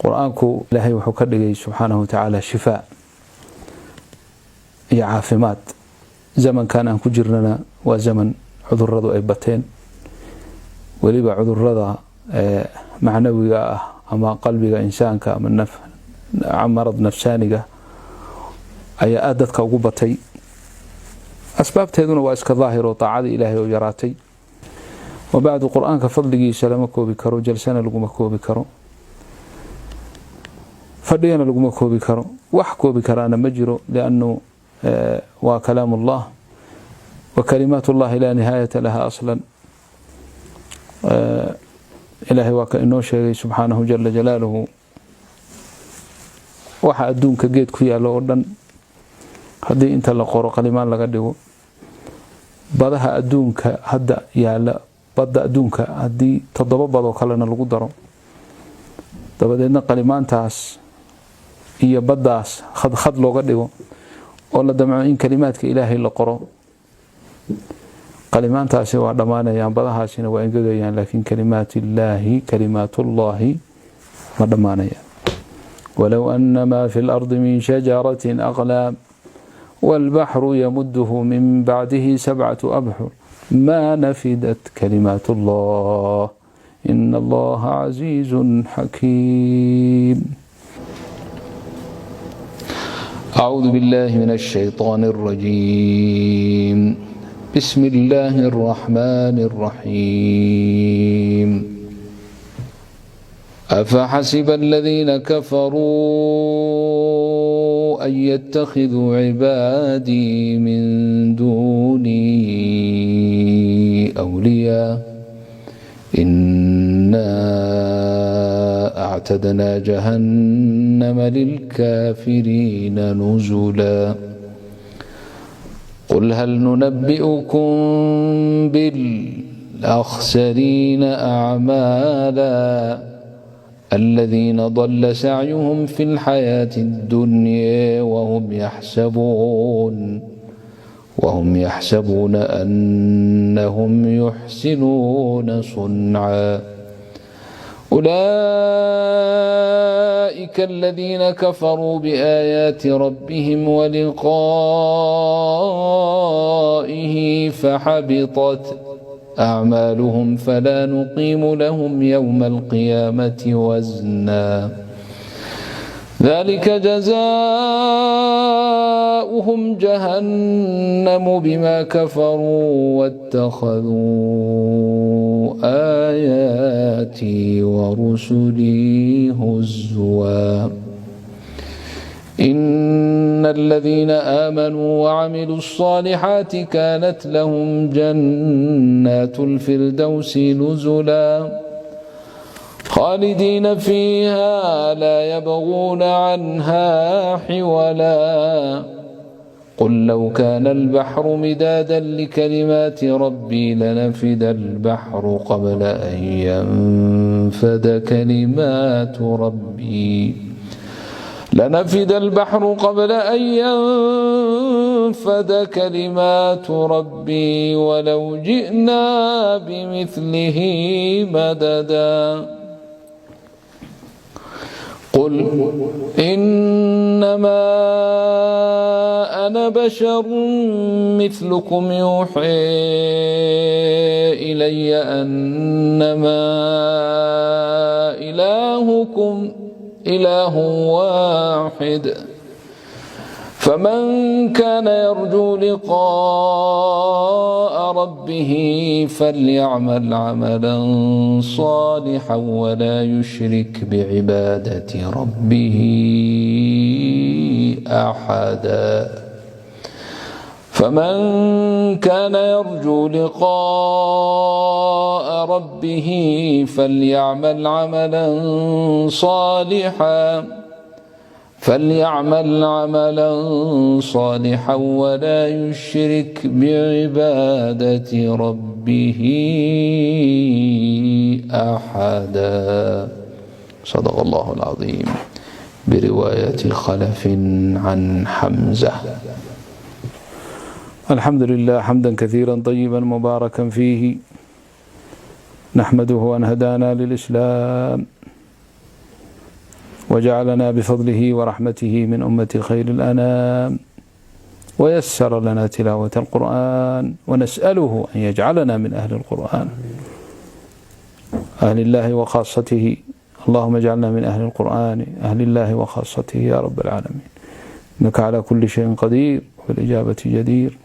quraanku ilaahay wuxuu ka dhigay subhanahu wa ta'ala shifaa iyo caafimaad zamankan aan ku jirnana waa zaman cudurradu ay bateen waliba cudurrada macnawiga ah ama qalbiga insaanka ama marad nafsaaniga ayaa dadka ugu batay asbaabteeduna waa iska daahir oo taacada ilaahay oo yaraatay وبعد القرآن كفضله سلام كوبي كرو جلسنا لقوم كوبي كرو فدينا لقوم كوبي كرو وحكوا بكرانا مجرو لأنه وكلام الله وكلمات الله لا نهاية لها أصلا إلهي وكأنه شيء سبحانه جل جلاله waxa adduunka geed ku yaalo oo dhan hadii inta la qoro qalimaan laga dhigo badaha adduunka hadda yaala badda adduunka hadii 7 bad oo kale lagu daro dabadeedna qalimaantaas iyo baddaas khad looga dhigo oo la damco in kalimaadka ilaahay la qoro qalimaantaasi waa dhamaanayaan badahaasina waa ingagayaan laakiin kalimaatullaahi ma dhamaanayaan ولو أن ما في الأرض من شجرة أقلام والبحر يمده من بعده 7 أبحر ما نفدت كلمات الله إن الله عزيز حكيم أعوذ بالله من الشيطان الرجيم بسم الله الرحمن الرحيم أفحسب الذين كفروا أن يتخذوا عبادي من دوني أولياء إنا أعتدنا جهنم للكافرين نزلا قل هل ننبئكم بالأخسرين أعمالا الذين ضل سعيهم في الحياة الدنيا وهم يحسبون أنهم يحسنون صنعا أولئك الذين كفروا بآيات ربهم ولقائه فحبطت أعمالهم فلا نقيم لهم يوم القيامة وزنا ذلك جزاؤهم جهنم بما كفروا واتخذوا آياتي ورسلي هزوا إن الذين آمنوا وعملوا الصالحات كانت لهم جنات الفردوس نزلا خالدين فيها لا يبغون عنها حولا قل لو كان البحر مدادا لكلمات ربي لنفد البحر قبل أن ينفد كلمات ربي لنفد البحر قبل أن ينفد كلمات ربي ولو جئنا بمثله مددا قل إنما أنا بشر مثلكم يوحي إلي أنما إلهكم إله واحد فمن كان يرجو لقاء ربه فليعمل عملا صالحا ولا يشرك بعبادة ربه أحدا فمن كان يرجو لقاء ربه فليعمل عملا صالحا ولا يشرك بعبادة ربه أحدا صدق الله العظيم برواية خلف عن حمزة. الحمد لله حمدا كثيرا طيبا مباركا فيه نحمده أن هدانا للإسلام وجعلنا بفضله ورحمته من أمة خير الأنام، ويسر لنا تلاوة القرآن، ونسأله أن يجعلنا من أهل القرآن، أهل الله وخاصته. اللهم اجعلنا من أهل القرآن أهل الله وخاصته يا رب العالمين، إنك على كل شيء قدير وبالإجابة جدير.